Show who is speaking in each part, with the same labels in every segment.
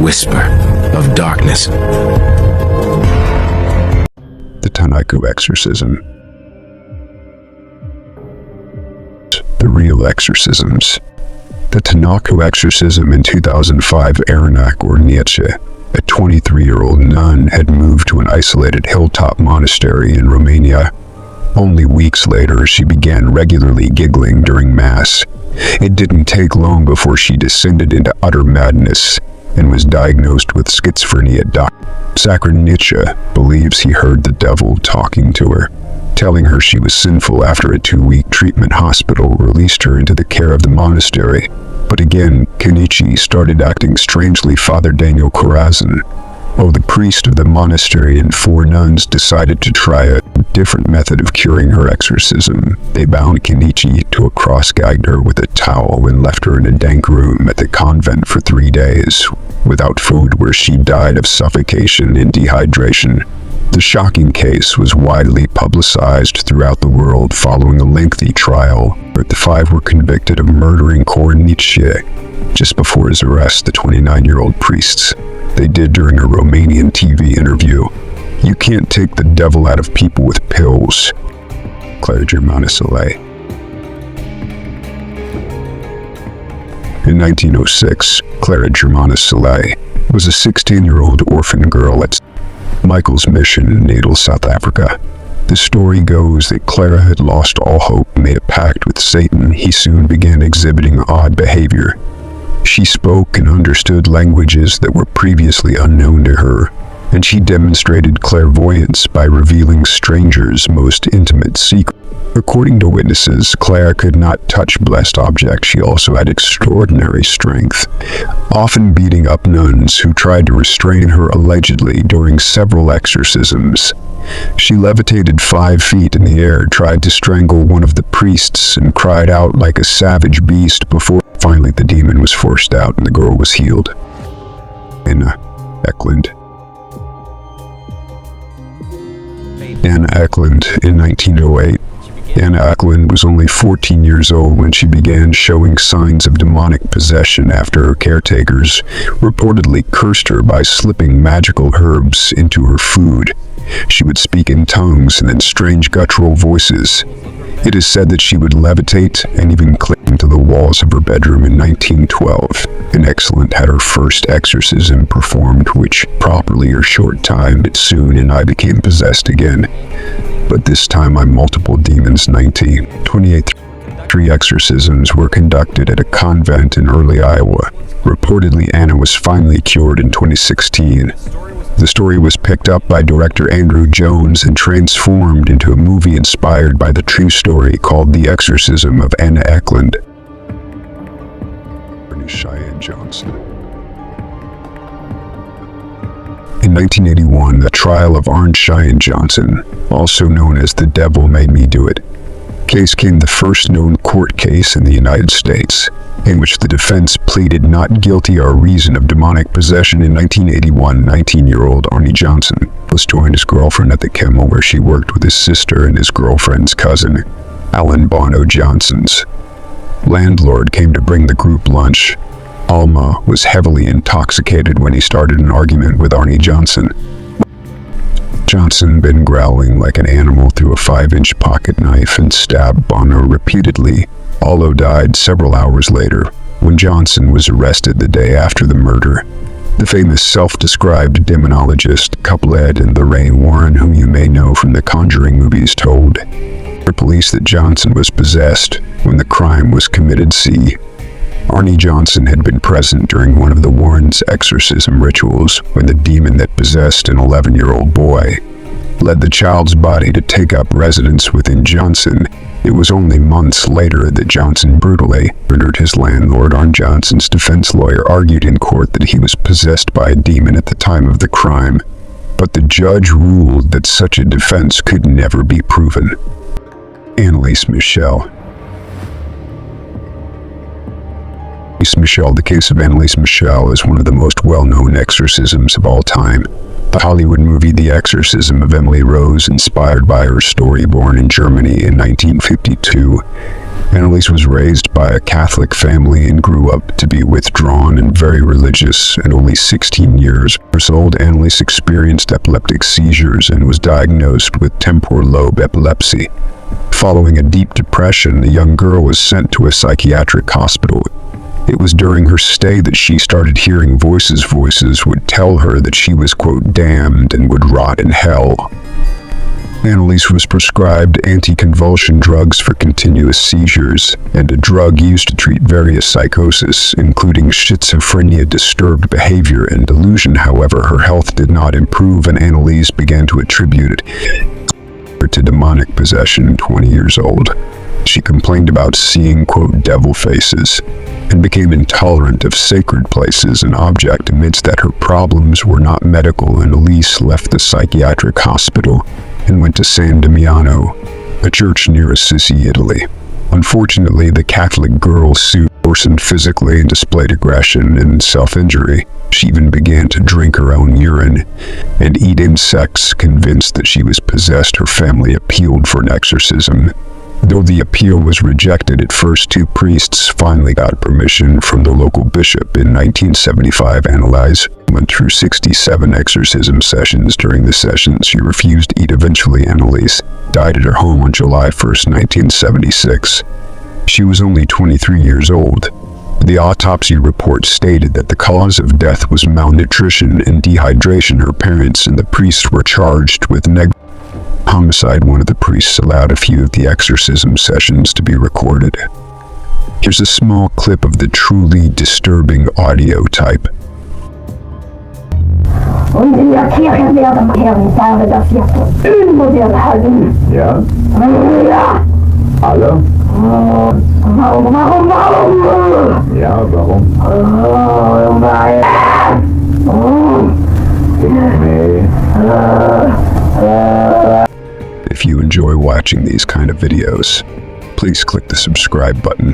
Speaker 1: whisper of darkness.
Speaker 2: The Tanaka Exorcism. The real exorcisms. The Tanaka Exorcism in 2005. Aranak or Nietzsche, a 23-year-old nun, had moved to an isolated hilltop monastery in Romania. Only weeks later, she began regularly giggling during Mass. It didn't take long before she descended into utter madness and was diagnosed with schizophrenia. Dr. Nietzsche believes he heard the devil talking to her, telling her she was sinful. After a 2-week treatment, hospital released her into the care of the monastery. But again, Kenichi started acting strangely. Father Daniel Corazon, the priest of the monastery, and 4 nuns decided to try a different method of curing her exorcism. They bound Kenichi to a cross, gagged her with a towel, and left her in a dank room at the convent for 3 days, without food, where she died of suffocation and dehydration. The shocking case was widely publicized throughout the world. Following a lengthy trial, the 5 were convicted of murdering Kenichi. Just before his arrest, the 29-year-old priests, they did during a Romanian TV interview, "You can't take the devil out of people with pills." Claire Germana Soleil. In 1906, Clara Germana Soleil was a 16-year-old orphan girl at Michael's Mission in Natal, South Africa. The story goes that Clara had lost all hope and made a pact with Satan. He soon began exhibiting odd behavior. She spoke and understood languages that were previously unknown to her, and she demonstrated clairvoyance by revealing strangers' most intimate secrets. According to witnesses, Clara could not touch blessed objects. She also had extraordinary strength, often beating up nuns who tried to restrain her. Allegedly, during several exorcisms, she levitated 5 feet in the air, tried to strangle one of the priests, and cried out like a savage beast before finally the demon was forced out and the girl was healed. Anna Eklund. Anna Eklund in 1908. Anna Eklund was only 14 years old when she began showing signs of demonic possession after her caretakers reportedly cursed her by slipping magical herbs into her food. She would speak in tongues and in strange guttural voices. It is said that she would levitate and even cling to the walls of her bedroom. In 1912, an Eklund had her first exorcism performed, which properly or short time it soon, and I became possessed again. But this time by multiple demons. 1928, 3 exorcisms were conducted at a convent in early Iowa. Reportedly, Anna was finally cured in 2016. The story was picked up by director Andrew Jones and transformed into a movie inspired by the true story called The Exorcism of Anna Eklund. Cheyenne Johnson. In 1981, the trial of Orange Cheyenne Johnson, also known as The Devil Made Me Do It, case came the first known court case in the United States, in which the defense pleaded not guilty or reason of demonic possession. In 1981, 19-year-old Arnie Johnson was joined his girlfriend at the kennel where she worked with his sister and his girlfriend's cousin, Alan Bono Johnson's landlord, came to bring the group lunch. Alma was heavily intoxicated when he started an argument with Arnie Johnson. Johnson been growling like an animal through a 5-inch pocket knife and stabbed Bono repeatedly. Allo died several hours later when Johnson was arrested the day after the murder. The famous self-described demonologist couple Ed and Lorraine Warren, whom you may know from the Conjuring movies, told the police that Johnson was possessed when the crime was committed. See, Arnie Johnson had been present during one of the Warrens' exorcism rituals when the demon that possessed an 11-year-old boy led the child's body to take up residence within Johnson. It was only months later that Johnson brutally murdered his landlord. Arnie Johnson's defense lawyer argued in court that he was possessed by a demon at the time of the crime, but the judge ruled that such a defense could never be proven. Annalise Michel. The case of Annalise Michel is one of the most well-known exorcisms of all time. The Hollywood movie The Exorcism of Emily Rose, inspired by her story, born in Germany in 1952, Annalise was raised by a Catholic family and grew up to be withdrawn and very religious. At only 16 years old, Annalise experienced epileptic seizures and was diagnosed with temporal lobe epilepsy. Following a deep depression, the young girl was sent to a psychiatric hospital. It was during her stay that she started hearing voices. Voices would tell her that she was, quote, damned and would rot in hell. Annalise was prescribed anticonvulsion drugs for continuous seizures and a drug used to treat various psychosis, including schizophrenia, disturbed behavior, and delusion. However, her health did not improve, and Annalise began to attribute it to demonic possession. 20 years old, she complained about seeing, quote, devil faces, and became intolerant of sacred places and objects. Amidst that, her problems were not medical, and Annalise left the psychiatric hospital and went to San Damiano, a church near Assisi, Italy. Unfortunately, the Catholic girl worsened physically and displayed aggression and self-injury. She even began to drink her own urine and eat insects. Convinced that she was possessed, her family appealed for an exorcism. Though the appeal was rejected at first, two priests finally got permission from the local bishop. In 1975, Annalise went through 67 exorcism sessions. During the sessions, she refused to eat. Eventually, Annalise died at her home on July 1st, 1976. She was only 23 years old. The autopsy report stated that the cause of death was malnutrition and dehydration. Her parents and the priests were charged with homicide. One of the priests allowed a few of the exorcism sessions to be recorded. Here's a small clip of the truly disturbing audio type.
Speaker 1: Ja. Alle? Ja, warum?
Speaker 2: If you enjoy watching these kind of videos, please click the subscribe button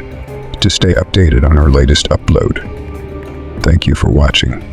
Speaker 2: to stay updated on our latest upload. Thank you for watching.